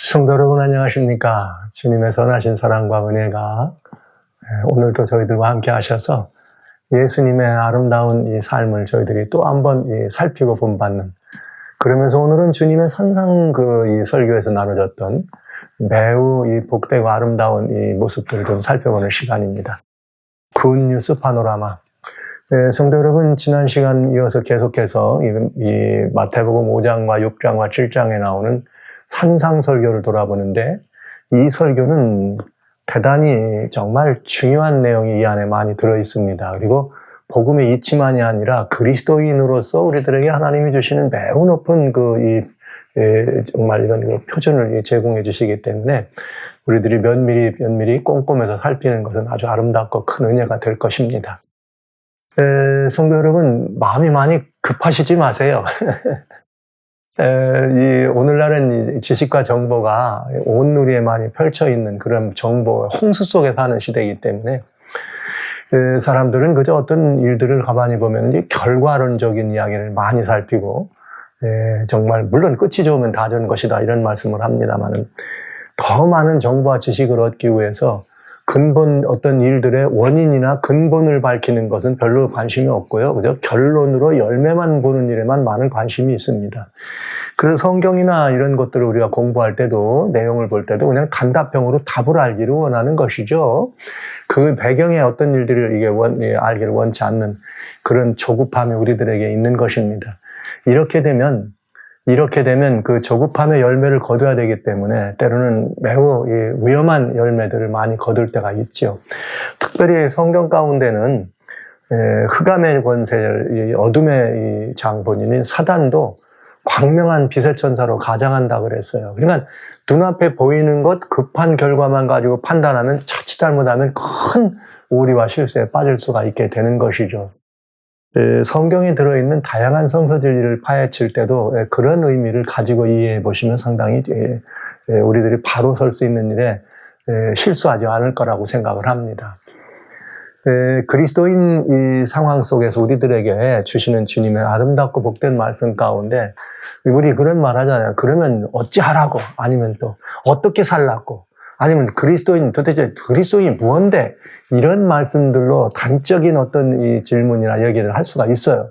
성도 여러분 안녕하십니까? 주님의 선하신 사랑과 은혜가 오늘도 저희들과 함께 하셔서 예수님의 아름다운 이 삶을 저희들이 또 한번 살피고 본받는, 그러면서 오늘은 주님의 산상 이 설교에서 나눠졌던 매우 이 복되고 아름다운 이 모습들을 좀 살펴보는 시간입니다. 굿뉴스 파노라마. 성도 여러분, 지난 시간 이어서 계속해서 이 마태복음 5장과 6장과 7장에 나오는 산상 설교를 돌아보는데, 이 설교는 대단히 정말 중요한 내용이 이 안에 많이 들어 있습니다. 그리고 복음의 이치만이 아니라 그리스도인으로서 우리들에게 하나님이 주시는 매우 높은 정말 이런 표준을 제공해 주시기 때문에 우리들이 면밀히 꼼꼼해서 살피는 것은 아주 아름답고 큰 은혜가 될 것입니다. 성도 여러분, 마음이 많이 급하시지 마세요. 오늘날은 지식과 정보가 온누리에 많이 펼쳐 있는 그런 정보 홍수 속에 사는 시대이기 때문에 사람들은 그저 어떤 일들을 가만히 보면 이제 결과론적인 이야기를 많이 살피고, 정말 물론 끝이 좋으면 다 좋은 것이다 이런 말씀을 합니다만은, 더 많은 정보와 지식을 얻기 위해서 근본 어떤 일들의 원인이나 근본을 밝히는 것은 별로 관심이 없고요. 그저 결론으로 열매만 보는 일에만 많은 관심이 있습니다. 그 성경이나 이런 것들을 우리가 공부할 때도, 내용을 볼 때도 그냥 단답형으로 답을 알기를 원하는 것이죠. 그 배경에 어떤 일들을 알기를 원치 않는 그런 조급함이 우리들에게 있는 것입니다. 이렇게 되면 그 조급함의 열매를 거둬야 되기 때문에 때로는 매우 위험한 열매들을 많이 거둘 때가 있죠. 특별히 성경 가운데는 흑암의 권세, 어둠의 장본인인 사단도 광명한 빛의 천사로 가장한다 그랬어요. 그러니까 눈앞에 보이는 것, 급한 결과만 가지고 판단하면 자칫 잘못하면 큰 오리와 실수에 빠질 수가 있게 되는 것이죠. 성경에 들어있는 다양한 성서 진리를 파헤칠 때도 그런 의미를 가지고 이해해 보시면 상당히 우리들이 바로 설 수 있는 일에 실수하지 않을 거라고 생각을 합니다. 그리스도인 이 상황 속에서 우리들에게 주시는 주님의 아름답고 복된 말씀 가운데 우리 그런 말 하잖아요. 그러면 어찌하라고, 아니면 또 어떻게 살라고, 아니면 도대체 그리스도인이 무언데, 이런 말씀들로 단적인 어떤 이 질문이나 얘기를 할 수가 있어요.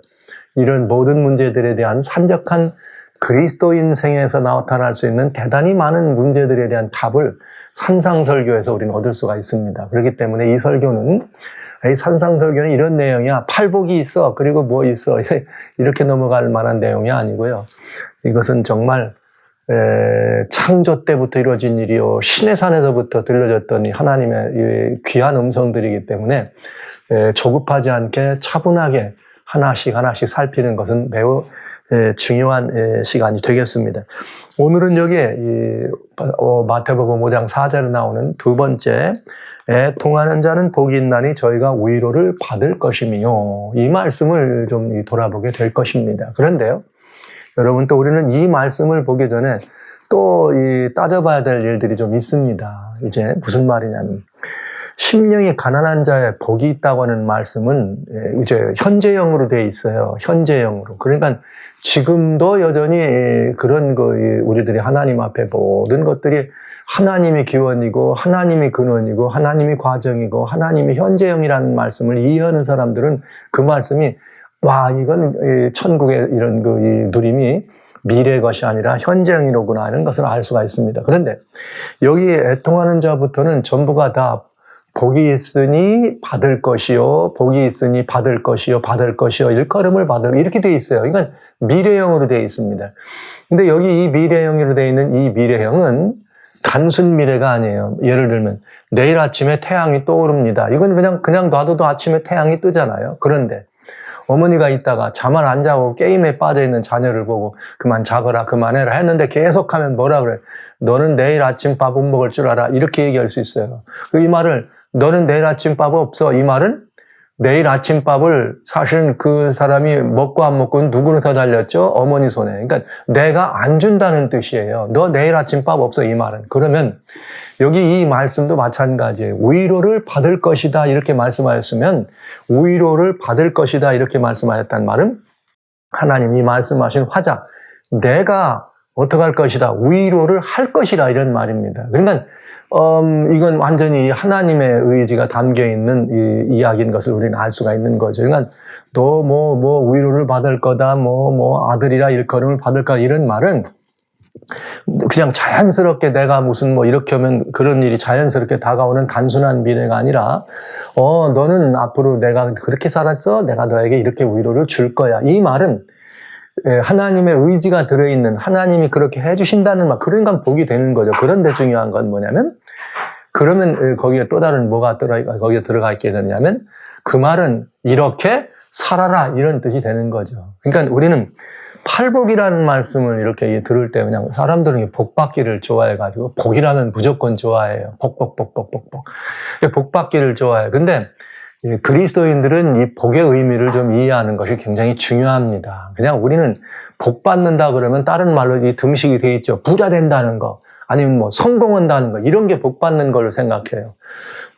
이런 모든 문제들에 대한 산적한 그리스도인 생에서 나타날 수 있는 대단히 많은 문제들에 대한 답을 산상설교에서 우리는 얻을 수가 있습니다. 그렇기 때문에 이 산상설교는 이런 내용이야. 팔복이 있어, 그리고 뭐 있어, 이렇게 넘어갈 만한 내용이 아니고요. 이것은 정말 창조 때부터 이루어진 일이요, 신의 산에서부터 들려졌던 하나님의 귀한 음성들이기 때문에 조급하지 않게 차분하게 하나씩 살피는 것은 매우 중요한 시간이 되겠습니다. 오늘은 여기에 마태복음 5장 4절에 나오는 두 번째, 애통하는 자는 복이 있나니 저희가 위로를 받을 것이며, 이 말씀을 좀 돌아보게 될 것입니다. 그런데요, 여러분, 또 우리는 이 말씀을 보기 전에 또 따져봐야 될 일들이 좀 있습니다. 이제 무슨 말이냐면, 심령이 가난한 자의 복이 있다고 하는 말씀은 이제 현재형으로 되어 있어요. 현재형으로. 그러니까 지금도 여전히 그런 우리들이 하나님 앞에 모든 것들이 하나님의 기원이고, 하나님의 근원이고, 하나님의 과정이고, 하나님의 현재형이라는 말씀을 이해하는 사람들은 그 말씀이 이건 천국의 이런 이 누림이 미래의 것이 아니라 현재형이로구나 하는 것을 알 수가 있습니다. 그런데 여기 애통하는 자부터는 전부가 다 복이 있으니 받을 것이요, 복이 있으니 받을 것이요, 일컬음을 받을, 이렇게 되어 있어요. 그러니까 미래형으로 되어 있습니다. 근데 여기 이 미래형으로 되어 있는 이 미래형은 단순 미래가 아니에요. 예를 들면 내일 아침에 태양이 떠오릅니다. 이건 그냥 놔둬도 아침에 태양이 뜨잖아요. 그런데 어머니가 있다가 잠을 안 자고 게임에 빠져있는 자녀를 보고 그만 자거라, 그만해라 했는데 계속하면 뭐라 그래? 너는 내일 아침밥은 먹을 줄 알아. 이렇게 얘기할 수 있어요. 이 말을, 너는 내일 아침밥 없어, 이 말은 내일 아침밥을 사실은 그 사람이 먹고 안 먹고는 누구는 더 달렸죠? 어머니 손에. 그러니까 내가 안 준다는 뜻이에요. 너 내일 아침밥 없어, 이 말은. 그러면 여기 이 말씀도 마찬가지예요. 위로를 받을 것이다 이렇게 말씀하였으면, 위로를 받을 것이다 이렇게 말씀하였단 말은 하나님이 말씀하신 화자, 내가 어떡할 것이다. 위로를 할 것이라 이런 말입니다. 그러니까 이건 완전히 하나님의 의지가 담겨있는 이 이야기인 것을 우리는 알 수가 있는 거죠. 그러니까 너 위로를 받을 거다. 아들이라 일컬음을 받을 거다. 이런 말은 그냥 자연스럽게 내가 무슨 이렇게 하면 그런 일이 자연스럽게 다가오는 단순한 미래가 아니라 너는 앞으로 내가 그렇게 살았어? 내가 너에게 이렇게 위로를 줄 거야. 이 말은 하나님의 의지가 들어있는, 하나님이 그렇게 해주신다는 말, 그러니까 복이 되는 거죠. 그런데 중요한 건 뭐냐면, 그러면 거기에 또 다른 뭐가 거기에 들어가 있게 되냐면, 그 말은 이렇게 살아라, 이런 뜻이 되는 거죠. 그러니까 우리는 팔복이라는 말씀을 이렇게 들을 때 그냥 사람들은 복 받기를 좋아해가지고, 복이라면 무조건 좋아해요. 복. 복 받기를 좋아해요. 근데 그리스도인들은 이 복의 의미를 좀 이해하는 것이 굉장히 중요합니다. 그냥 우리는 복 받는다 그러면 다른 말로 이 등식이 돼 있죠. 부자 된다는 거, 아니면 성공한다는 거, 이런 게 복 받는 걸로 생각해요.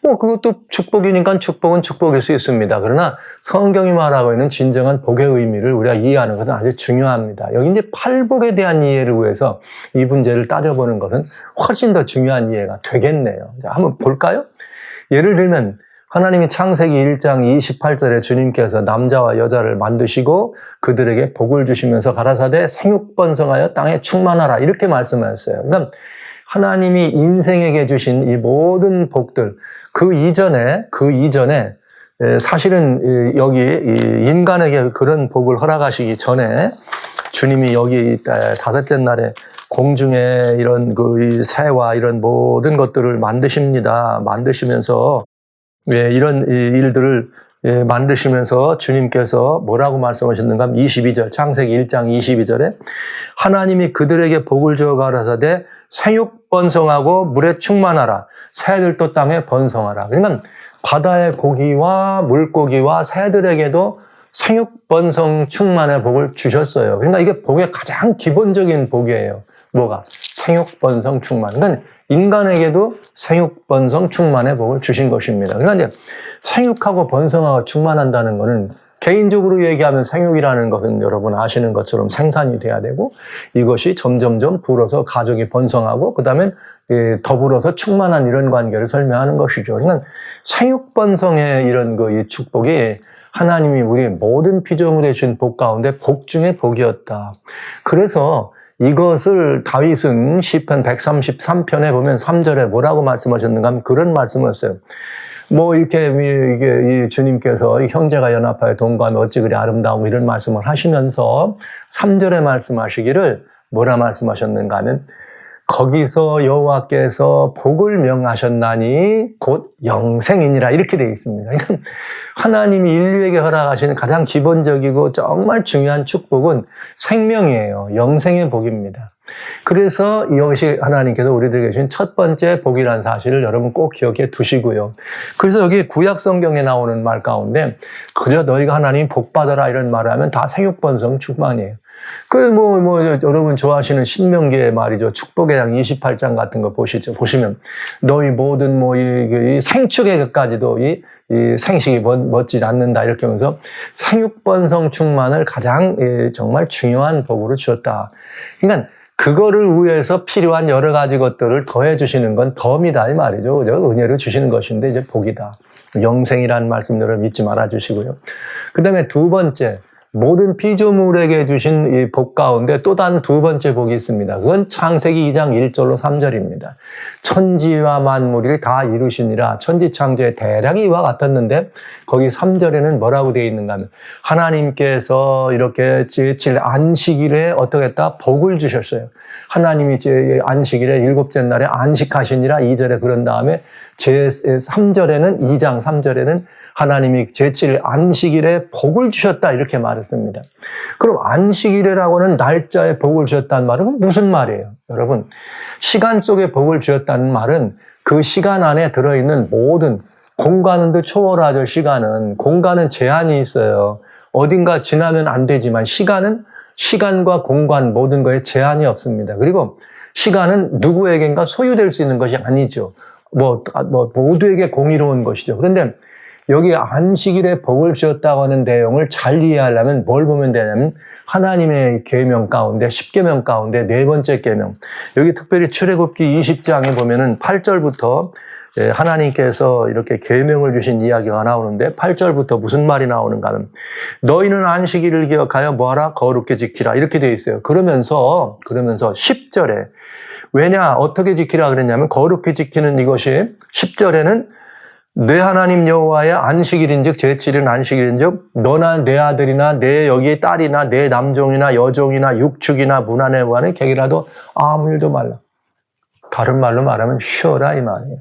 그것도 축복이니까 축복은 축복일 수 있습니다. 그러나 성경이 말하고 있는 진정한 복의 의미를 우리가 이해하는 것은 아주 중요합니다. 여기 이제 팔복에 대한 이해를 위해서 이 문제를 따져보는 것은 훨씬 더 중요한 이해가 되겠네요. 자, 한번 볼까요? 예를 들면 하나님이 창세기 1장 28절에 주님께서 남자와 여자를 만드시고 그들에게 복을 주시면서 가라사대 생육번성하여 땅에 충만하라 이렇게 말씀하셨어요. 그러니까 하나님이 인생에게 주신 이 모든 복들, 그 이전에 사실은 여기 인간에게 그런 복을 허락하시기 전에 주님이 여기 다섯째 날에 공중에 이런 이 새와 이런 모든 것들을 만드십니다. 만드시면서 이런 일들을 만드시면서 주님께서 뭐라고 말씀하셨는가? 22절, 창세기 1장 22절에 하나님이 그들에게 복을 주어 가라사대 생육번성하고 물에 충만하라. 새들도 땅에 번성하라. 그러니까 바다의 고기와 물고기와 새들에게도 생육번성 충만의 복을 주셨어요. 그러니까 이게 복의 가장 기본적인 복이에요. 뭐가? 생육번성 충만. 그러니까 인간에게도 생육번성 충만의 복을 주신 것입니다. 그러니까 이제 생육하고 번성하고 충만한다는 것은 개인적으로 얘기하면 생육이라는 것은 여러분 아시는 것처럼 생산이 돼야 되고 이것이 점점점 불어서 가족이 번성하고 그 다음에 더불어서 충만한 이런 관계를 설명하는 것이죠. 그러니까 생육번성의 이런 이 축복이 하나님이 우리 모든 피조물에 주신 복 가운데 복 중에 복이었다. 그래서 이것을 다윗은 시편 133편에 보면 3절에 뭐라고 말씀하셨는가 하면 그런 말씀을 했어요. 이게 주님께서 형제가 연합하여 동거하면 어찌 그리 아름다워 이런 말씀을 하시면서 3절에 말씀하시기를 뭐라 말씀하셨는가 하면 거기서 여호와께서 복을 명하셨나니 곧 영생이니라 이렇게 되어 있습니다. 그러니까 하나님이 인류에게 허락하시는 가장 기본적이고 정말 중요한 축복은 생명이에요. 영생의 복입니다. 그래서 이것이 하나님께서 우리들에게 주신 첫 번째 복이라는 사실을 여러분 꼭 기억해 두시고요. 그래서 여기 구약 성경에 나오는 말 가운데 그저 너희가 하나님 복 받아라 이런 말을 하면 다 생육번성 충만이에요. 여러분 좋아하시는 신명기의 말이죠. 축복의 장 28장 같은 거 보시면 너희 모든 이 생축에까지도 이 생식이 멎지 않는다 이렇게 하면서 생육번성 충만을 가장 정말 중요한 복으로 주었다. 그러니까 그거를 위해서 필요한 여러 가지 것들을 더해 주시는 건 덤이다 이 말이죠. 그죠? 은혜를 주시는 것인데 이제 복이다. 영생이라는 말씀 여러분 잊지 말아 주시고요. 그다음에 두 번째 모든 피조물에게 주신 이 복 가운데 또 다른 두 번째 복이 있습니다. 그건 창세기 2장 1절로 3절입니다. 천지와 만물이 다 이루시니라. 천지창조의 대략이 이와 같았는데 거기 3절에는 뭐라고 되어 있는가 하면 하나님께서 이렇게 제7 안식일에 어떻게 했다? 복을 주셨어요. 하나님이 안식일에 일곱째 날에 안식하시니라 2절에 그런 다음에 제3절에는 2장 3절에는 하나님이 제7 안식일에 복을 주셨다 이렇게 말했습니다. 그럼 안식일이라고는 날짜에 복을 주셨다는 말은 무슨 말이에요? 여러분 시간 속에 복을 주셨다는 말은 그 시간 안에 들어있는 모든 공간도 초월하죠. 공간은 제한이 있어요. 어딘가 지나면 안 되지만 시간과 공간 모든 거에 제한이 없습니다. 그리고 시간은 누구에겐가 소유될 수 있는 것이 아니죠. 모두에게 공의로운 것이죠. 그런데 여기 안식일에 복을 주었다고 하는 내용을 잘 이해하려면 뭘 보면 되냐면 하나님의 계명 가운데 10계명 가운데 네 번째 계명, 여기 특별히 출애굽기 20장에 보면은 8절부터 하나님께서 이렇게 계명을 주신 이야기가 나오는데 8절부터 무슨 말이 나오는가 하면 너희는 안식일을 기억하여 뭐하라? 거룩히 지키라 이렇게 되어 있어요. 그러면서 10절에 왜냐 어떻게 지키라 그랬냐면 거룩히 지키는 이것이 10절에는 내 하나님 여호와의 안식일인즉 제7일은 안식일인즉 너나 내 아들이나 내 여기의 딸이나 내 남종이나 여종이나 육축이나 문 안에 구하는 객이라도 아무 일도 말라. 다른 말로 말하면 쉬어라 이 말이에요.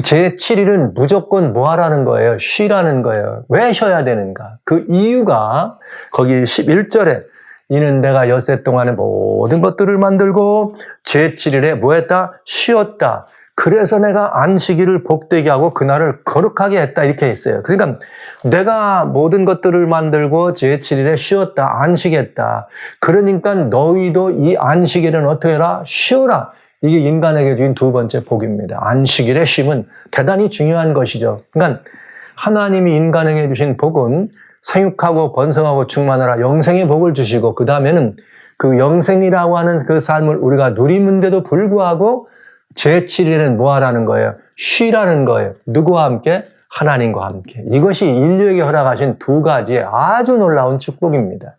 제7일은 무조건 뭐 하라는 거예요? 쉬라는 거예요. 왜 쉬어야 되는가? 그 이유가 거기 11절에 이는 내가 엿새 동안에 모든 것들을 만들고 제7일에 뭐 했다? 쉬었다. 그래서 내가 안식일을 복되게 하고 그날을 거룩하게 했다 이렇게 했어요. 그러니까 내가 모든 것들을 만들고 제7일에 쉬었다. 안식했다. 그러니까 너희도 이 안식일은 어떻게 해라? 쉬어라. 이게 인간에게 주인 두 번째 복입니다. 안식일의 쉼은 대단히 중요한 것이죠. 그러니까 하나님이 인간에게 주신 복은 생육하고 번성하고 충만하라 영생의 복을 주시고 그 다음에는 그 영생이라고 하는 그 삶을 우리가 누리는데도 불구하고 제7일은 뭐 하라는 거예요? 쉬라는 거예요. 누구와 함께? 하나님과 함께. 이것이 인류에게 허락하신 두 가지의 아주 놀라운 축복입니다.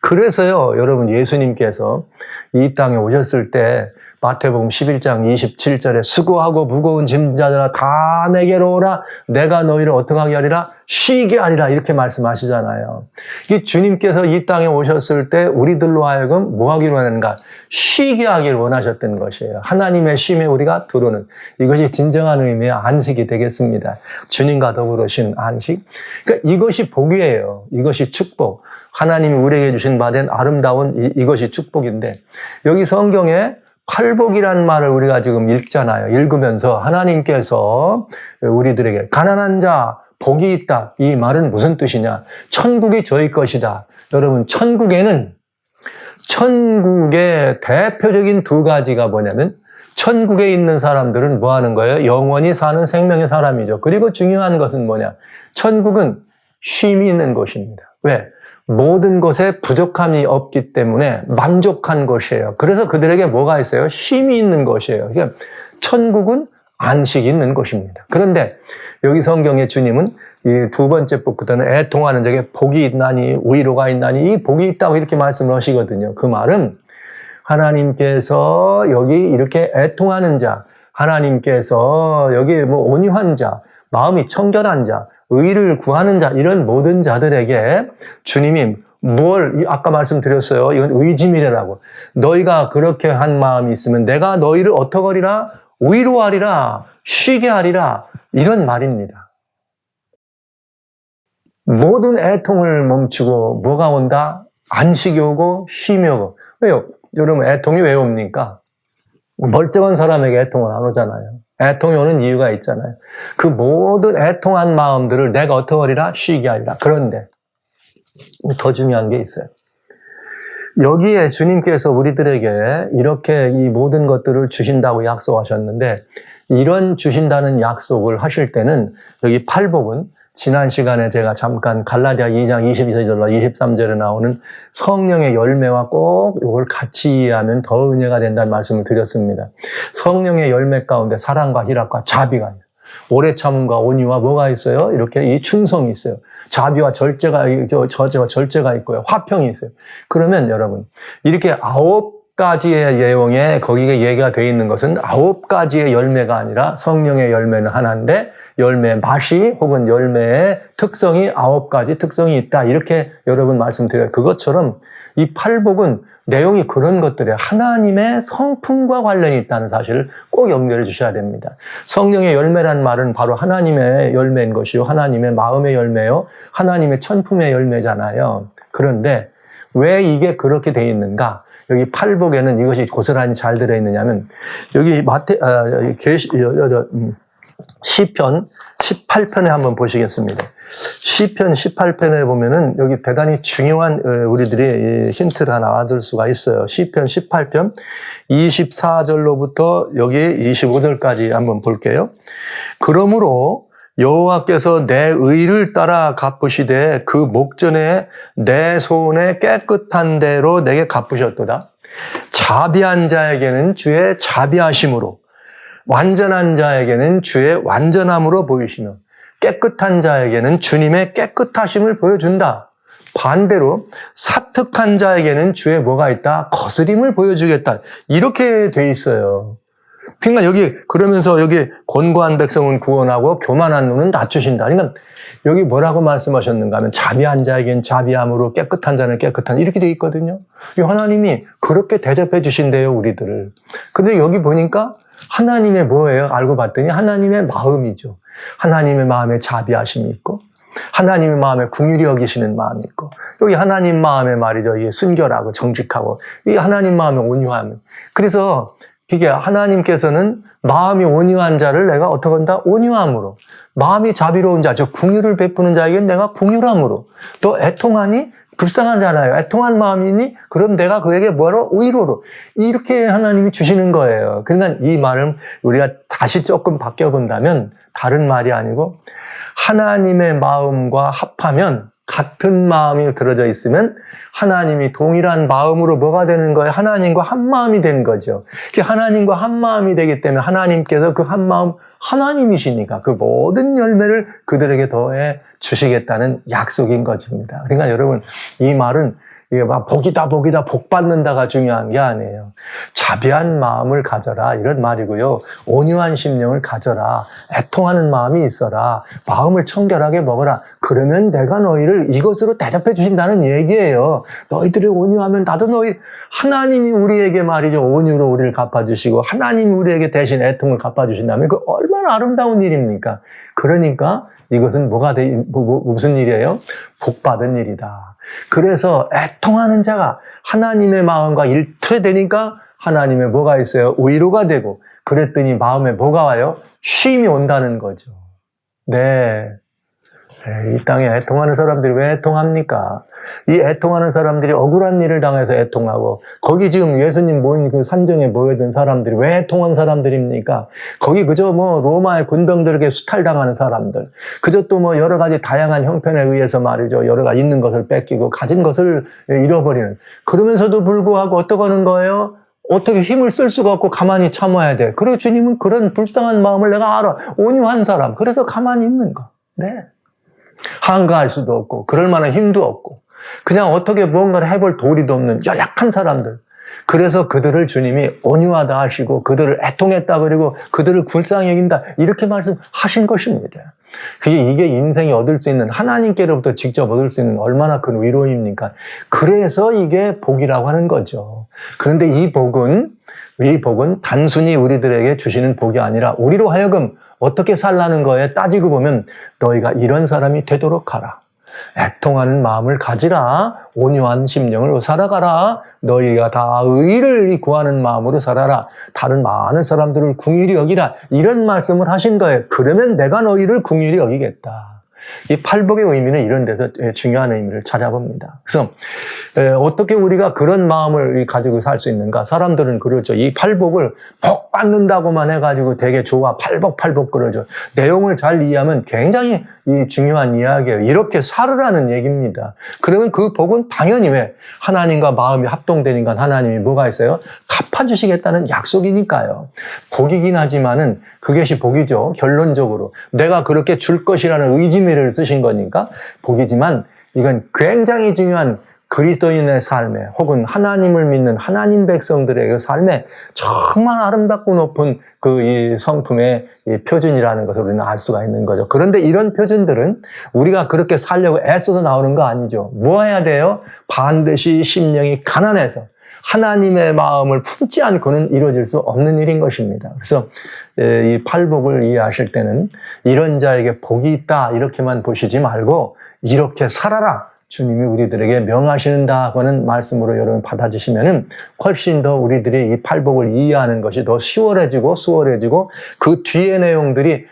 그래서요, 여러분 예수님께서 이 땅에 오셨을 때 마태복음 11장 27절에 수고하고 무거운 짐자들아 다 내게로 오라 내가 너희를 어떻게 하게 하리라? 쉬게 하리라 이렇게 말씀하시잖아요. 이 주님께서 이 땅에 오셨을 때 우리들로 하여금 뭐 하기를 원하는가? 쉬게 하기를 원하셨던 것이에요. 하나님의 쉼에 우리가 들어오는 이것이 진정한 의미의 안식이 되겠습니다. 주님과 더불어 쉰 안식. 그러니까 이것이 복이에요. 이것이 축복. 하나님이 우리에게 주신 바된 아름다운 이것이 축복인데 여기 성경에 팔복이라는 말을 우리가 지금 읽잖아요. 읽으면서 하나님께서 우리들에게 가난한 자 복이 있다. 이 말은 무슨 뜻이냐? 천국이 저희 것이다. 여러분 천국에는 천국의 대표적인 두 가지가 뭐냐면 천국에 있는 사람들은 뭐 하는 거예요? 영원히 사는 생명의 사람이죠. 그리고 중요한 것은 뭐냐? 천국은 쉼이 있는 곳입니다. 왜? 모든 것에 부족함이 없기 때문에 만족한 것이에요. 그래서 그들에게 뭐가 있어요? 쉼이 있는 것이에요. 그러니까 천국은 안식이 있는 곳입니다. 그런데 여기 성경의 주님은 이 두 번째 복부터는 애통하는 자에게 복이 있나니 위로가 있나니 이 복이 있다고 이렇게 말씀을 하시거든요. 그 말은 하나님께서 여기 이렇게 애통하는 자, 하나님께서 여기 뭐 온유한 자, 마음이 청결한 자, 의를 구하는 자 이런 모든 자들에게 주님이 뭘 아까 말씀드렸어요. 이건 의지미래라고. 너희가 그렇게 한 마음이 있으면 내가 너희를 어떻게 하리라? 위로하리라. 쉬게 하리라. 이런 말입니다. 모든 애통을 멈추고 뭐가 온다? 안식이 오고 쉼이 오고. 왜요? 여러분 애통이 왜 옵니까? 멀쩡한 사람에게 애통은 안 오잖아요. 애통이 오는 이유가 있잖아요. 그 모든 애통한 마음들을 내가 어떻게 하리라? 쉬게 하리라. 그런데 더 중요한 게 있어요. 여기에 주님께서 우리들에게 이렇게 이 모든 것들을 주신다고 약속하셨는데 이런 주신다는 약속을 하실 때는 여기 팔복은 지난 시간에 제가 잠깐 갈라디아 2장 22절로 23절에 나오는 성령의 열매와 꼭 이걸 같이 이해하면 더 은혜가 된다는 말씀을 드렸습니다. 성령의 열매 가운데 사랑과 희락과 자비가 있어요. 오래 참음과 온유와 뭐가 있어요? 이렇게 이 충성이 있어요. 자비와 절제가 있고요. 화평이 있어요. 그러면 여러분 이렇게 9가지의 내용에 거기에 얘기가 되어 있는 것은 9가지의 열매가 아니라 성령의 열매는 하나인데 열매의 맛이 혹은 열매의 특성이 9가지 특성이 있다. 이렇게 여러분 말씀드려요. 그것처럼 이 팔복은 내용이 그런 것들이에요. 하나님의 성품과 관련이 있다는 사실을 꼭 연결해 주셔야 됩니다. 성령의 열매란 말은 바로 하나님의 열매인 것이요. 하나님의 마음의 열매요. 하나님의 천품의 열매잖아요. 그런데 왜 이게 그렇게 돼 있는가? 여기 팔복에는 이것이 고스란히 잘 들어있느냐면 여기 시편 18편에 한번 보시겠습니다. 시편 18편에 보면은 여기 대단히 중요한 우리들이 힌트를 하나 얻을 수가 있어요. 시편 18편 24절로부터 여기 25절까지 한번 볼게요. 그러므로 여호와께서 내 의를 따라 갚으시되 그 목전에 내 손에 깨끗한 대로 내게 갚으셨도다. 자비한 자에게는 주의 자비하심으로, 완전한 자에게는 주의 완전함으로 보이시며, 깨끗한 자에게는 주님의 깨끗하심을 보여준다. 반대로 사특한 자에게는 주의 뭐가 있다? 거스림을 보여주겠다. 이렇게 돼 있어요. 그러니까 여기 그러면서 여기 권고한 백성은 구원하고 교만한 눈은 낮추신다. 그러니까 여기 뭐라고 말씀하셨는가 하면 자비한 자에겐 자비함으로 깨끗한 자는 깨끗한 이렇게 돼 있거든요. 하나님이 그렇게 대접해 주신대요, 우리들을. 근데 여기 보니까 하나님의 뭐예요? 알고 봤더니 하나님의 마음이죠. 하나님의 마음에 자비하심이 있고 하나님의 마음에 긍휼히 여기시는 마음이 있고 여기 하나님 마음에 말이죠. 이게 순결하고 정직하고 이 하나님 마음의 온유함. 그래서 이게 하나님께서는 마음이 온유한 자를 내가 어떻게 한다? 온유함으로. 마음이 자비로운 자, 즉 긍휼을 베푸는 자에게는 내가 긍휼함으로. 또 애통하니 불쌍하잖아요. 애통한 마음이니 그럼 내가 그에게 뭐로? 위로로. 이렇게 하나님이 주시는 거예요. 그러니까 이 말은 우리가 다시 조금 바뀌어본다면 다른 말이 아니고 하나님의 마음과 합하면 같은 마음이 들어져 있으면 하나님이 동일한 마음으로 뭐가 되는 거예요? 하나님과 한 마음이 되는 거죠. 하나님과 한 마음이 되기 때문에 하나님께서 그 한 마음 하나님이시니까 그 모든 열매를 그들에게 더해 주시겠다는 약속인 것입니다. 그러니까 여러분 이 말은 이게 막 복이다 복 받는다가 중요한 게 아니에요. 자비한 마음을 가져라 이런 말이고요. 온유한 심령을 가져라. 애통하는 마음이 있어라. 마음을 청결하게 먹어라. 그러면 내가 너희를 이것으로 대접해 주신다는 얘기예요. 너희들이 온유하면 나도 하나님이 우리에게 말이죠. 온유로 우리를 갚아주시고 하나님이 우리에게 대신 애통을 갚아주신다면 그 얼마나 아름다운 일입니까? 그러니까 이것은 무슨 일이에요? 복받은 일이다. 그래서 애통하는 자가 하나님의 마음과 일틀되니까 하나님의 뭐가 있어요? 위로가 되고 그랬더니 마음에 뭐가 와요? 쉼이 온다는 거죠. 네. 이 땅에 애통하는 사람들이 왜 애통합니까? 이 애통하는 사람들이 억울한 일을 당해서 애통하고 거기 지금 예수님 모인 그 산정에 모여든 사람들이 왜 애통한 사람들입니까? 거기 그저 로마의 군병들에게 수탈당하는 사람들 그저 또 여러 가지 다양한 형편에 의해서 말이죠. 여러 가지 있는 것을 뺏기고 가진 것을 잃어버리는 그러면서도 불구하고 어떻게 하는 거예요? 어떻게 힘을 쓸 수가 없고 가만히 참아야 돼. 그리고 주님은 그런 불쌍한 마음을 내가 알아. 온유한 사람. 그래서 가만히 있는 거. 네. 한가할 수도 없고 그럴 만한 힘도 없고 그냥 어떻게 무언가를 해볼 도리도 없는 연약한 사람들 그래서 그들을 주님이 온유하다 하시고 그들을 애통했다 그리고 그들을 불쌍히 여긴다 이렇게 말씀하신 것입니다. 이게 인생이 얻을 수 있는 하나님께로부터 직접 얻을 수 있는 얼마나 큰 위로입니까? 그래서 이게 복이라고 하는 거죠. 그런데 이 복은 단순히 우리들에게 주시는 복이 아니라 우리로 하여금 어떻게 살라는 거에 따지고 보면 너희가 이런 사람이 되도록 하라. 애통하는 마음을 가지라. 온유한 심령을 살아가라. 너희가 다 의를 구하는 마음으로 살아라. 다른 많은 사람들을 긍휼히 여기라. 이런 말씀을 하신 거예요. 그러면 내가 너희를 긍휼히 여기겠다. 이 팔복의 의미는 이런 데서 중요한 의미를 찾아봅니다. 그래서 어떻게 우리가 그런 마음을 가지고 살 수 있는가? 사람들은 그러죠. 이 팔복을 복 받는다고만 해가지고 되게 좋아. 팔복 그러죠. 내용을 잘 이해하면 굉장히 중요한 이야기예요. 이렇게 살으라는 얘기입니다. 그러면 그 복은 당연히 왜? 하나님과 마음이 합동되니까 하나님이 뭐가 있어요? 갚아주시겠다는 약속이니까요. 복이긴 하지만은 그것이 복이죠. 결론적으로. 내가 그렇게 줄 것이라는 의지미를 쓰신 거니까 복이지만 이건 굉장히 중요한 그리스도인의 삶에 혹은 하나님을 믿는 하나님 백성들의 그 삶에 정말 아름답고 높은 이 성품의 표준이라는 것을 우리는 알 수가 있는 거죠. 그런데 이런 표준들은 우리가 그렇게 살려고 애써서 나오는 거 아니죠. 뭐 해야 돼요? 반드시 심령이 가난해서 하나님의 마음을 품지 않고는 이루어질 수 없는 일인 것입니다. 그래서 이 팔복을 이해하실 때는 이런 자에게 복이 있다 이렇게만 보시지 말고 이렇게 살아라. 주님이 우리들에게 명하신다고는 말씀으로 여러분 받아주시면은 훨씬 더 우리들이 이 팔복을 이해하는 것이 더 수월해지고 그 뒤의 내용들이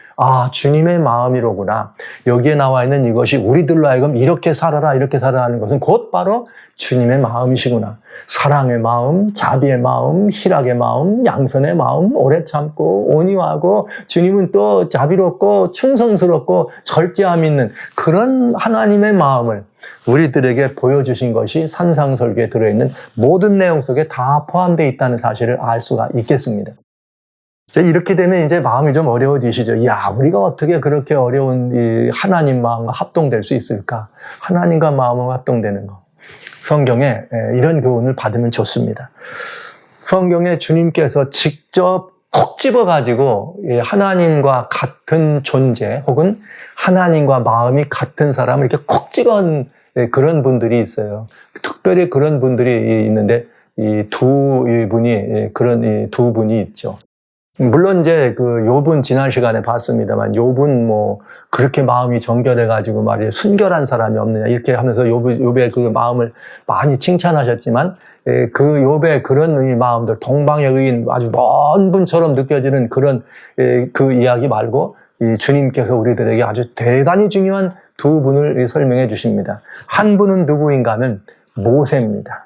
주님의 마음이로구나. 여기에 나와 있는 이것이 우리들로 하여금 이렇게 살아라 하는 것은 곧 바로 주님의 마음이시구나. 사랑의 마음, 자비의 마음, 희락의 마음, 양선의 마음, 오래 참고 온유하고 주님은 또 자비롭고 충성스럽고 절제함 있는 그런 하나님의 마음을 우리들에게 보여주신 것이 산상설교에 들어있는 모든 내용 속에 다 포함되어 있다는 사실을 알 수가 있겠습니다. 이렇게 되면 이제 마음이 좀 어려워지시죠. 야, 우리가 어떻게 그렇게 어려운 이 하나님 마음과 합동될 수 있을까? 하나님과 마음과 합동되는 거. 성경에 이런 교훈을 받으면 좋습니다. 성경에 주님께서 직접 콕 집어가지고 하나님과 같은 존재 혹은 하나님과 마음이 같은 사람을 이렇게 콕 찍은 그런 분들이 있어요. 특별히 그런 분들이 있는데 이 두 분이 있죠. 물론 이제 그 욥은 지난 시간에 봤습니다만 욥은 뭐 그렇게 마음이 정결해가지고 말이에요 순결한 사람이 없느냐 이렇게 하면서 욥의 그 마음을 많이 칭찬하셨지만 그 욥의 그런 마음들 동방의 의인 아주 먼 분처럼 느껴지는 그런 그 이야기 말고 주님께서 우리들에게 아주 대단히 중요한 두 분을 설명해 주십니다. 한 분은 누구인가 하면 모세입니다.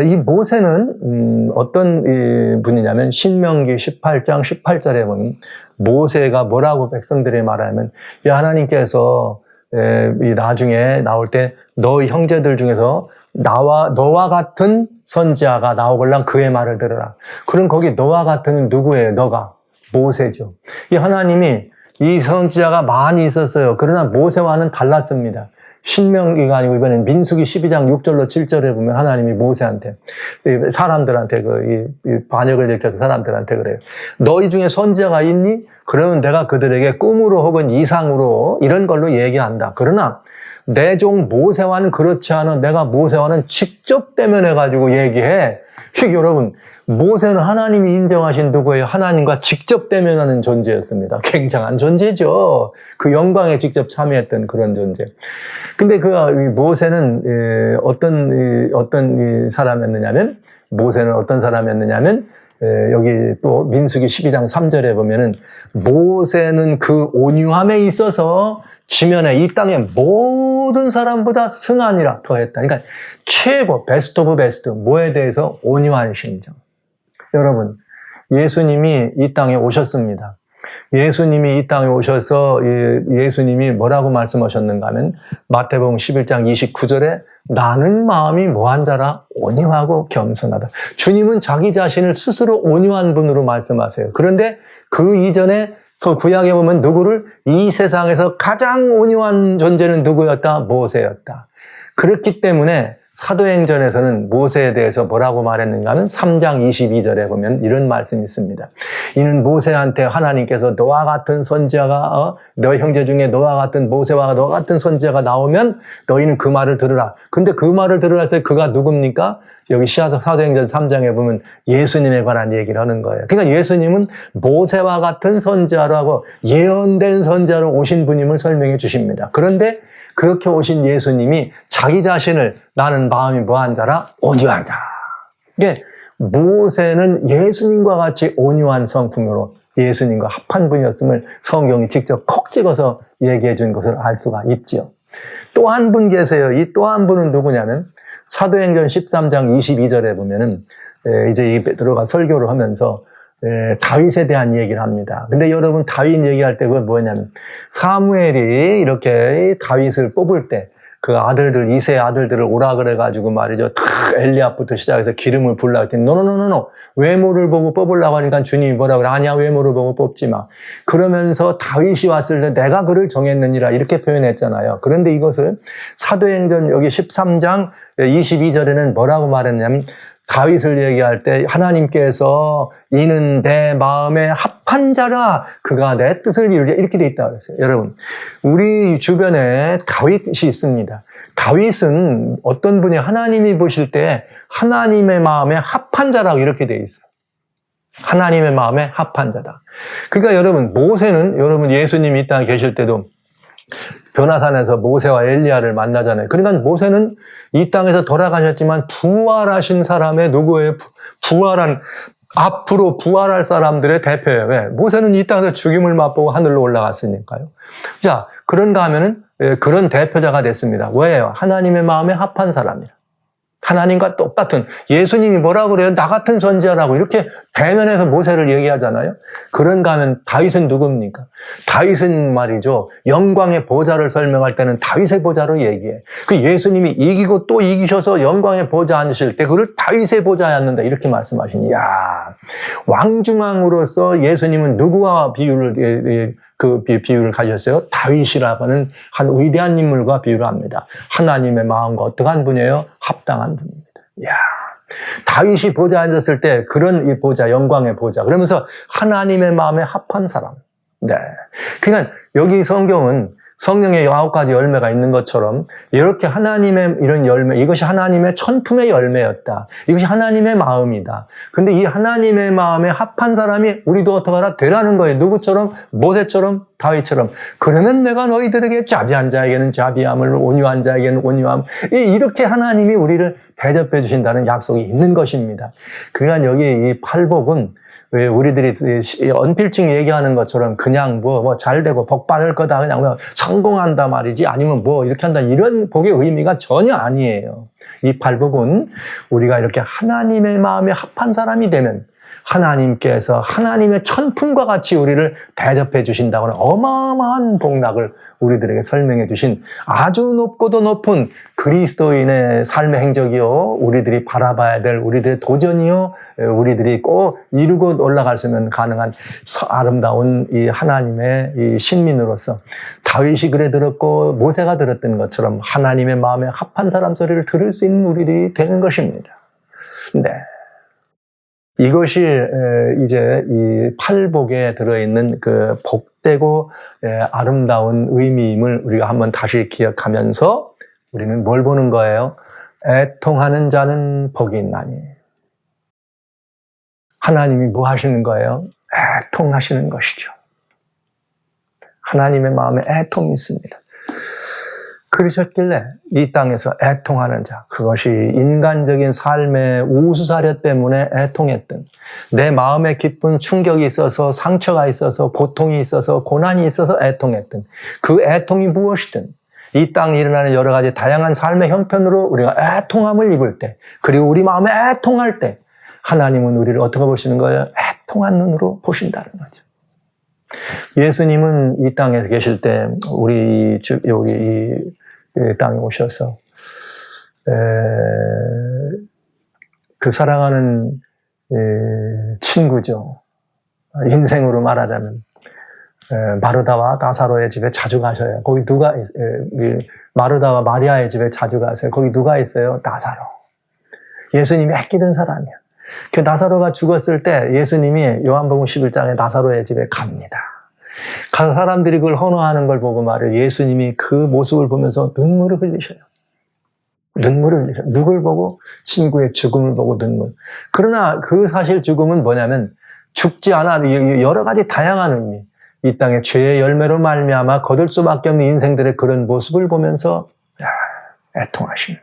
이 모세는 어떤 분이냐면 신명기 18장 18절에 보면 모세가 뭐라고 백성들에게 말하면 하나님께서 이 나중에 나올 때 너희 형제들 중에서 너와 같은 선지자가 나오걸랑 그의 말을 들으라. 그럼 거기 너와 같은 누구예요? 너가 모세죠. 이 하나님이 이 선지자가 많이 있었어요. 그러나 모세와는 달랐습니다. 신명기가 아니고 이번엔 민수기 12장 6절로 7절에 보면 하나님이 모세한테 사람들한테 이 반역을 일으켜서 사람들한테 그래요. 너희 중에 선지자가 있니? 그러면 내가 그들에게 꿈으로 혹은 이상으로 이런 걸로 얘기한다. 그러나 내 종 모세와는 그렇지 않아. 내가 모세와는 직접 대면해가지고 얘기해. 여러분, 모세는 하나님이 인정하신 누구예요? 하나님과 직접 대면하는 존재였습니다. 굉장한 존재죠. 그 영광에 직접 참여했던 그런 존재. 근데 그 모세는 어떤 사람이었느냐면 모세는 어떤 사람이었느냐면 여기 또 민수기 12장 3절에 보면은 모세는 그 온유함에 있어서 지면에 이 땅의 모든 사람보다 승하니라 더했다. 그러니까 최고 베스트 오브 베스트 뭐에 대해서 온유한 심정. 여러분 예수님이 이 땅에 오셨습니다. 예수님이 이 땅에 오셔서 예수님이 뭐라고 말씀하셨는가 하면 마태복음 11장 29절에 나는 마음이 뭐한 자라 온유하고 겸손하다. 주님은 자기 자신을 스스로 온유한 분으로 말씀하세요. 그런데 그 이전에 구약에 보면 누구를 이 세상에서 가장 온유한 존재는 누구였다? 모세였다. 그렇기 때문에 사도행전에서는 모세에 대해서 뭐라고 말했는가 하면 3장 22절에 보면 이런 말씀이 있습니다. 이는 모세한테 하나님께서 너와 같은 선지자가 너희 형제 중에 너와 같은 모세와 너와 같은 선지자가 나오면 너희는 그 말을 들으라. 근데 그 말을 들으라 해서 그가 누굽니까? 여기 사도행전 3장에 보면 예수님에 관한 얘기를 하는 거예요. 그러니까 예수님은 모세와 같은 선지자라고 예언된 선지자로 오신 분임을 설명해 주십니다. 그런데 그렇게 오신 예수님이 자기 자신을 나는 마음이 뭐한 자라? 온유한 자. 이게 모세는 예수님과 같이 온유한 성품으로 예수님과 합한 분이었음을 성경이 직접 콕 찍어서 얘기해 준 것을 알 수가 있지요. 또 한 분 계세요. 이 또 한 분은 누구냐면 사도행전 13장 22절에 보면은 이제 들어가 설교를 하면서 다윗에 대한 얘기를 합니다. 근데 여러분 다윗 얘기할 때 그건 뭐냐면 사무엘이 이렇게 다윗을 뽑을 때 그 아들들 이세 아들들을 오라 그래가지고 말이죠. 엘리압부터 시작해서 기름을 불라 했더니 노노노노노 외모를 보고 뽑으려고 하니까 주님이 뭐라 그래? 아니야 외모를 보고 뽑지 마. 그러면서 다윗이 왔을 때 내가 그를 정했느니라 이렇게 표현했잖아요. 그런데 이것을 사도행전 여기 13장 22절에는 뭐라고 말했냐면 다윗을 얘기할 때 하나님께서 이는 내 마음에 합한 자라 그가 내 뜻을 이루리라 이렇게 돼 있다고 했어요. 여러분 우리 주변에 다윗이 있습니다. 다윗은 어떤 분이 하나님이 보실 때 하나님의 마음에 합한 자라고 이렇게 돼 있어요. 하나님의 마음에 합한 자다. 그러니까 여러분 모세는 여러분 예수님이 이 땅에 계실 때도 변화산에서 모세와 엘리야를 만나잖아요. 그러니까 모세는 이 땅에서 돌아가셨지만 부활하신 사람의 누구예요? 앞으로 부활할 사람들의 대표예요. 왜? 모세는 이 땅에서 죽임을 맛보고 하늘로 올라갔으니까요. 자, 그런가 하면은 그런 대표자가 됐습니다. 왜요? 하나님의 마음에 합한 사람이라. 하나님과 똑같은, 예수님이 뭐라고 그래요? 나 같은 선지자라고 이렇게 대면해서 모세를 얘기하잖아요. 그런가 하면 다윗은 누굽니까? 다윗은 말이죠, 영광의 보좌를 설명할 때는 다윗의 보좌로 얘기해. 그 예수님이 이기고 또 이기셔서 영광의 보좌 앉으실 때 그걸 다윗의 보좌에 앉는다 이렇게 말씀하시니, 야, 왕중왕으로서 예수님은 누구와 비유를 가졌어요? 다윗이라고 하는 한 위대한 인물과 비유를 합니다. 하나님의 마음과 어떠한 분이에요? 합당한 분입니다. 이야, 다윗이 보좌에 앉았을 때 그런 이 보좌, 영광의 보좌. 그러면서 하나님의 마음에 합한 사람. 네. 그러니까 여기 성경은 성령의 9가지 열매가 있는 것처럼 이렇게 하나님의 이런 열매, 이것이 하나님의 천품의 열매였다. 이것이 하나님의 마음이다. 근데 이 하나님의 마음에 합한 사람이 우리도 어떡하라? 되라는 거예요. 누구처럼? 모세처럼? 다윗처럼. 그러면 내가 너희들에게 자비한 자에게는 자비함을, 온유한 자에게는 온유함. 이렇게 하나님이 우리를 대접해 주신다는 약속이 있는 것입니다. 그러니까 여기 이 팔복은 왜 우리들이 언필증 얘기하는 것처럼 그냥 뭐 잘 되고 복 받을 거다, 그냥 뭐 성공한다 말이지, 아니면 뭐 이렇게 한다, 이런 복의 의미가 전혀 아니에요. 이 팔복은 우리가 이렇게 하나님의 마음에 합한 사람이 되면 하나님께서 하나님의 천품과 같이 우리를 대접해 주신다고는 어마어마한 복락을 우리들에게 설명해 주신 아주 높고도 높은 그리스도인의 삶의 행적이요, 우리들이 바라봐야 될 우리들의 도전이요, 우리들이 꼭 이루고 올라갈 수 있는 가능한 아름다운 이 하나님의 이 신민으로서 다윗이 그래 들었고 모세가 들었던 것처럼 하나님의 마음에 합한 사람 소리를 들을 수 있는 우리들이 되는 것입니다. 네. 이것이 이제 이 팔복에 들어있는 그 복되고 아름다운 의미임을 우리가 한번 다시 기억하면서 우리는 뭘 보는 거예요? 애통하는 자는 복이 있나니. 하나님이 뭐 하시는 거예요? 애통하시는 것이죠. 하나님의 마음에 애통이 있습니다. 그러셨길래 이 땅에서 애통하는 자, 그것이 인간적인 삶의 우수사려 때문에 애통했던, 내 마음에 깊은 충격이 있어서 상처가 있어서 고통이 있어서 고난이 있어서 애통했던 그 애통이 무엇이든 이 땅에 일어나는 여러 가지 다양한 삶의 형편으로 우리가 애통함을 입을 때, 그리고 우리 마음에 애통할 때 하나님은 우리를 어떻게 보시는 거예요? 애통한 눈으로 보신다는 거죠. 예수님은 이 땅에 계실 때 우리 땅에 오셔서 그 사랑하는 친구죠. 인생으로 말하자면 마르다와 나사로의 집에 자주 가셔요. 거기 누가 마르다와 마리아의 집에 자주 가세요. 거기 누가 있어요? 나사로. 예수님이 아끼던 사람이야. 그 나사로가 죽었을 때 예수님이 요한복음 11장에 나사로의 집에 갑니다. 가서 사람들이 그걸 헌화하는 걸 보고 말이에요. 예수님이 그 모습을 보면서 눈물을 흘리셔요. 눈물을 흘리셔요. 누굴 보고? 친구의 죽음을 보고 눈물. 그러나 그 사실 죽음은 뭐냐면 죽지 않아, 여러 가지 다양한 의미. 이 땅에 죄의 열매로 말미암아 거둘 수밖에 없는 인생들의 그런 모습을 보면서 애통하시는.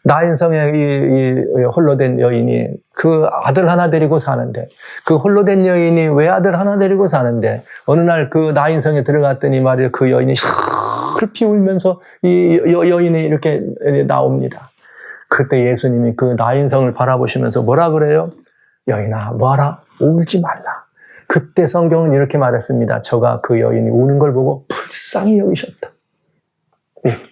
나인성의 이 홀로된 여인이 그 아들 하나 데리고 사는데, 그 홀로된 여인이 왜 아들 하나 데리고 사는데, 어느 날 그 나인성에 들어갔더니 말이에요, 그 여인이 슬피 울면서 이 여인이 이렇게 나옵니다. 그때 예수님이 그 나인성을 바라보시면서 뭐라 그래요? 여인아, 뭐하라? 울지 말라. 그때 성경은 이렇게 말했습니다. 저가 그 여인이 우는 걸 보고 불쌍히 여기셨다.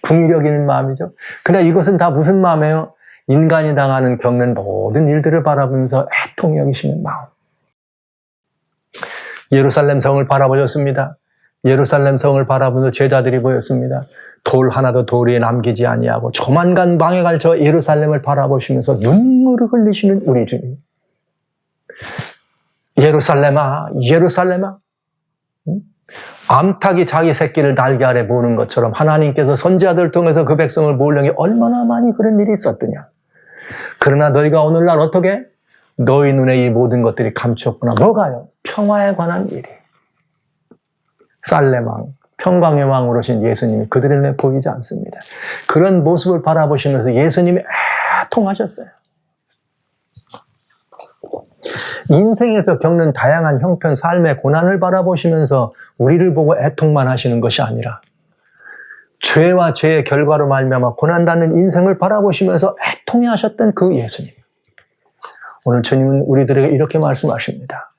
궁력 있는 마음이죠. 그러나 이것은 다 무슨 마음이에요? 인간이 당하는 겪는 모든 일들을 바라보면서 애통히 여기시는 마음. 예루살렘 성을 바라보셨습니다. 예루살렘 성을 바라보면서 제자들이 보였습니다. 돌 하나도 돌 위에 남기지 아니하고 조만간 망해갈 저 예루살렘을 바라보시면서 눈물을 흘리시는 우리 주님. 예루살렘아, 예루살렘아. 암탉이 자기 새끼를 날개 아래 모으는 것처럼 하나님께서 선지자들을 통해서 그 백성을 모으려니 얼마나 많이 그런 일이 있었더냐. 그러나 너희가 오늘날 어떻게? 너희 눈에 이 모든 것들이 감추었구나. 뭐가요? 평화에 관한 일이. 살렘 왕, 평강의 왕으로 오신 예수님이 그들의 눈에 보이지 않습니다. 그런 모습을 바라보시면서 예수님이 애통하셨어요. 인생에서 겪는 다양한 형편, 삶의 고난을 바라보시면서 우리를 보고 애통만 하시는 것이 아니라 죄와 죄의 결과로 말미암아 고난받는 인생을 바라보시면서 애통해 하셨던 그 예수님. 오늘 주님은 우리들에게 이렇게 말씀하십니다.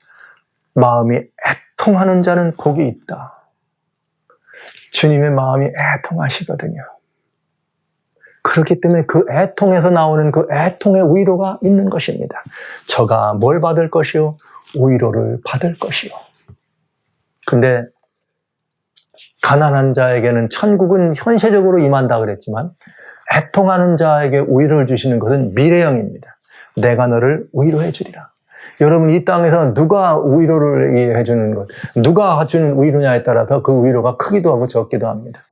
마음이 애통하는 자는 복이 있다. 주님의 마음이 애통하시거든요. 그렇기 때문에 그 애통에서 나오는 그 애통의 위로가 있는 것입니다. 저가 뭘 받을 것이요? 위로를 받을 것이요. 근데 가난한 자에게는 천국은 현세적으로 임한다 그랬지만 애통하는 자에게 위로를 주시는 것은 미래형입니다. 내가 너를 위로해 주리라. 여러분 이 땅에서 누가 위로를 해주는 것, 누가 주는 위로냐에 따라서 그 위로가 크기도 하고 적기도 합니다.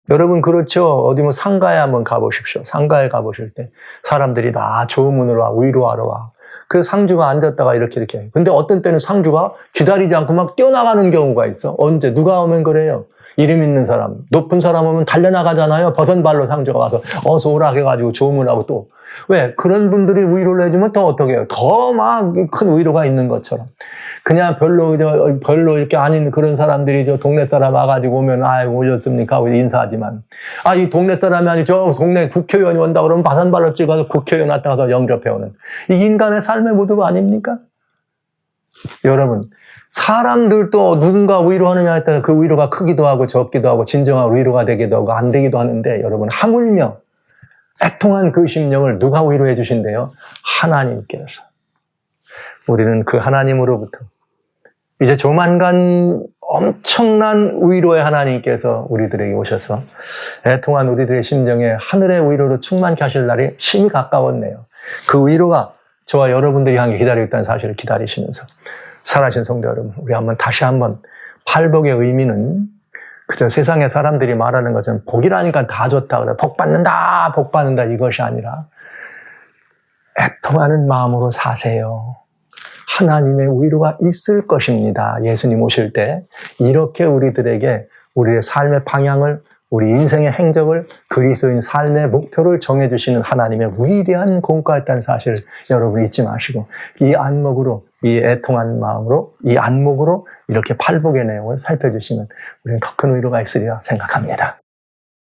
여러분 그렇죠. 어디 뭐 상가에 한번 가보십시오. 상가에 가보실 때 사람들이 다 조문으로 와, 위로하러 와. 그 상주가 앉았다가 이렇게. 근데 어떤 때는 상주가 기다리지 않고 막 뛰어나가는 경우가 있어. 언제? 누가 오면 그래요? 이름 있는 사람, 높은 사람 오면 달려나가잖아요. 버선 발로 상주가 와서 어서 오라 해가지고 조문하고 또. 왜? 그런 분들이 위로를 해주면 더 어떻게 해요? 더 막 큰 위로가 있는 것처럼. 그냥 별로 이렇게 아닌 그런 사람들이 저 동네 사람 와가지고 오면, 아이고, 오셨습니까? 하고 인사하지만. 이 동네 사람이 아니고 저 동네 국회의원이 온다 그러면 버선발로 찍어서 국회의원 왔다가 영접해오는. 이 인간의 삶의 모습 아닙니까? 여러분, 사람들도 누군가 위로하느냐에 따라 그 위로가 크기도 하고 적기도 하고 진정한 위로가 되기도 하고 안 되기도 하는데 여러분 하물며 애통한 그 심령을 누가 위로해 주신대요? 하나님께서. 우리는 그 하나님으로부터 이제 조만간 엄청난 위로의 하나님께서 우리들에게 오셔서 애통한 우리들의 심정에 하늘의 위로로 충만케 하실 날이 심히 가까웠네요. 그 위로가 저와 여러분들이 향해 기다리고 있다는 사실을 기다리시면서 살아신 성도 여러분, 우리 다시 한번 팔복의 의미는 그저 세상의 사람들이 말하는 것처럼 복이라니까 다 좋다 그래. 복 받는다 이것이 아니라 애통하는 마음으로 사세요. 하나님의 위로가 있을 것입니다. 예수님 오실 때 이렇게 우리들에게 우리의 삶의 방향을, 우리 인생의 행적을, 그리스도인 삶의 목표를 정해주시는 하나님의 위대한 공과였다는 사실을 여러분 잊지 마시고 이 안목으로, 이 애통한 마음으로, 이 안목으로 이렇게 팔복의 내용을 살펴주시면 우리는 더 큰 위로가 있으리라 생각합니다.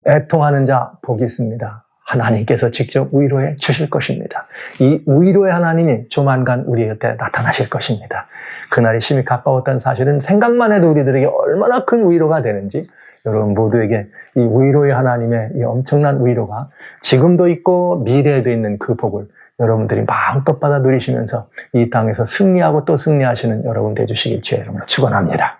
애통하는 자 복이 있습니다. 하나님께서 직접 위로해 주실 것입니다. 이 위로의 하나님이 조만간 우리 곁에 나타나실 것입니다. 그날이 심히 가까웠다는 사실은 생각만 해도 우리들에게 얼마나 큰 위로가 되는지 여러분 모두에게 이 위로의 하나님의 이 엄청난 위로가 지금도 있고 미래에도 있는 그 복을 여러분들이 마음껏 받아 누리시면서 이 땅에서 승리하고 또 승리하시는 여러분 되주시길 주의 이름으로 축원합니다.